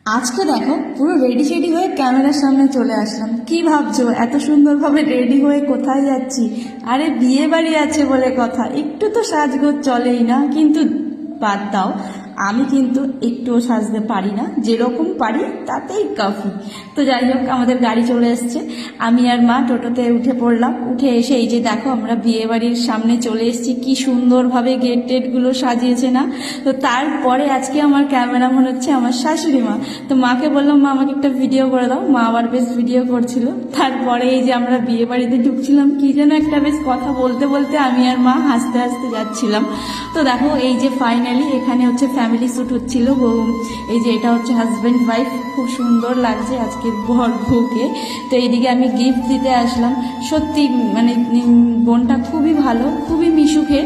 আজকে দেখো পুরো রেডি শেডি হয়ে ক্যামেরার সামনে চলে আসলাম। কি ভাবছো এত সুন্দরভাবে রেডি হয়ে কোথায় যাচ্ছি? আরে বিয়ে বাড়ি আছে বলে কথা, একটু তো সাজগোজ চলেই না। কিন্তু বাদ দাও, আমি কিন্তু একটুও সাজতে পারি না, যেরকম পারি তাতেই কাফি। তো যাই হোক, আমাদের গাড়ি চলে এসছে, আমি আর মা টোটোতে উঠে পড়লাম। উঠে এসে এই যে দেখো আমরা বিয়ে বাড়ির সামনে চলে এসেছি। কি সুন্দরভাবে গেট টেটগুলো সাজিয়েছে না? তো তারপরে আজকে আমার ক্যামেরাম্যান হচ্ছে আমার শাশুড়ি মা। তো মাকে বললাম, মা আমাকে একটা ভিডিও করে দাও। মা আবার বেশ ভিডিও করছিল। তারপরে এই যে আমরা বিয়ে বাড়িতে ঢুকছিলাম, কি যেন একটা বেশ কথা বলতে বলতে আমি আর মা হাসতে হাসতে যাচ্ছিলাম। তো দেখো এই যে ফাইনালি এখানে হচ্ছে ফ্যামিলি শ্যুট হচ্ছিল। এই যে এটা হচ্ছে হাজব্যান্ড ওয়াইফ, খুব সুন্দর লাগছে আজকের বর বউকে। তো এইদিকে আমি গিফট দিতে আসলাম। সত্যি মানে বোনটা খুবই ভালো, খুবই মিশুকে।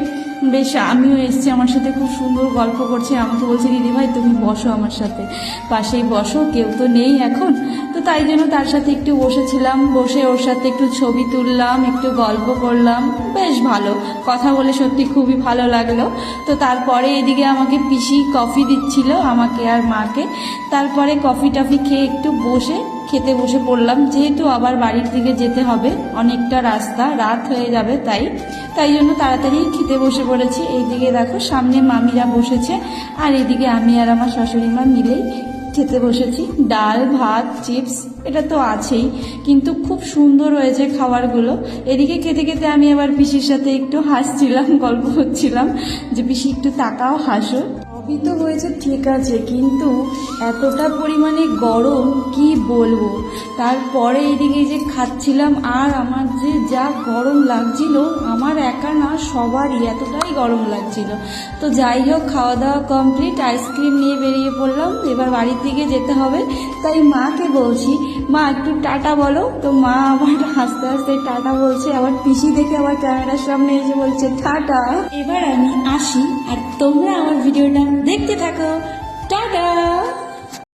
বেশ আমিও এসছি, আমার সাথে খুব সুন্দর গল্প করছে। আমাকে বলছে, দিদি ভাই তুমি বসো আমার সাথে, পাশেই বসো, কেউ তো নেই এখন। তো তাই জন্য তার সাথে একটু বসেছিলাম, বসে ওর সাথে একটু ছবি তুললাম, একটু গল্প করলাম। বেশ ভালো কথা বলে সত্যি খুবই ভালো লাগলো। তো তারপরে এদিকে আমাকে পিসি কফি দিচ্ছিল আমাকে আর মাকে। তারপরে কফি টফি খেয়ে একটু বসে খেতে বসে পড়লাম, যেহেতু আবার বাড়ির দিকে যেতে হবে, অনেকটা রাস্তা, রাত হয়ে যাবে, তাই জন্য তাড়াতাড়ি খেতে বসে পড়েছি। এইদিকে দেখো সামনে মামিরা বসেছে, আর এদিকে আমি আর আমার শাশুড়ি মা মিলেই খেতে বসেছি। ডাল ভাত চিপস এটা তো আছেই, কিন্তু খুব সুন্দর হয়েছে খাবারগুলো। এদিকে খেতে খেতে আমি আবার পিসির সাথে একটু হাসছিলাম, গল্প করছিলাম যে পিসি একটু তাকাও, হাসো। সবই তো হয়েছে ঠিক আছে, কিন্তু এতটা পরিমাণে গরম কি বলবো। তারপরে এইদিকে যে খাচ্ছিলাম, আর আমার যে যা গরম লাগছিল, আমার একা না সবারই এতটাই গরম লাগছিল। তো যাই হোক, খাওয়া দাওয়া কমপ্লিট, আইসক্রিম নিয়ে বেরিয়ে পড়লাম। এবার বাড়ির দিকে যেতে হবে, তাই মাকে বলছি, মা একটু টাটা বলো। তো মা আবার হাসতে হাসতে টাটা বলছে, আবার পিসি দেখে আবার ক্যামেরার সামনে এসে বলছে টাটা। এবার আমি আসি, আর তোমরা আমার ভিডিওটা দেখতে থাকো। টাটা।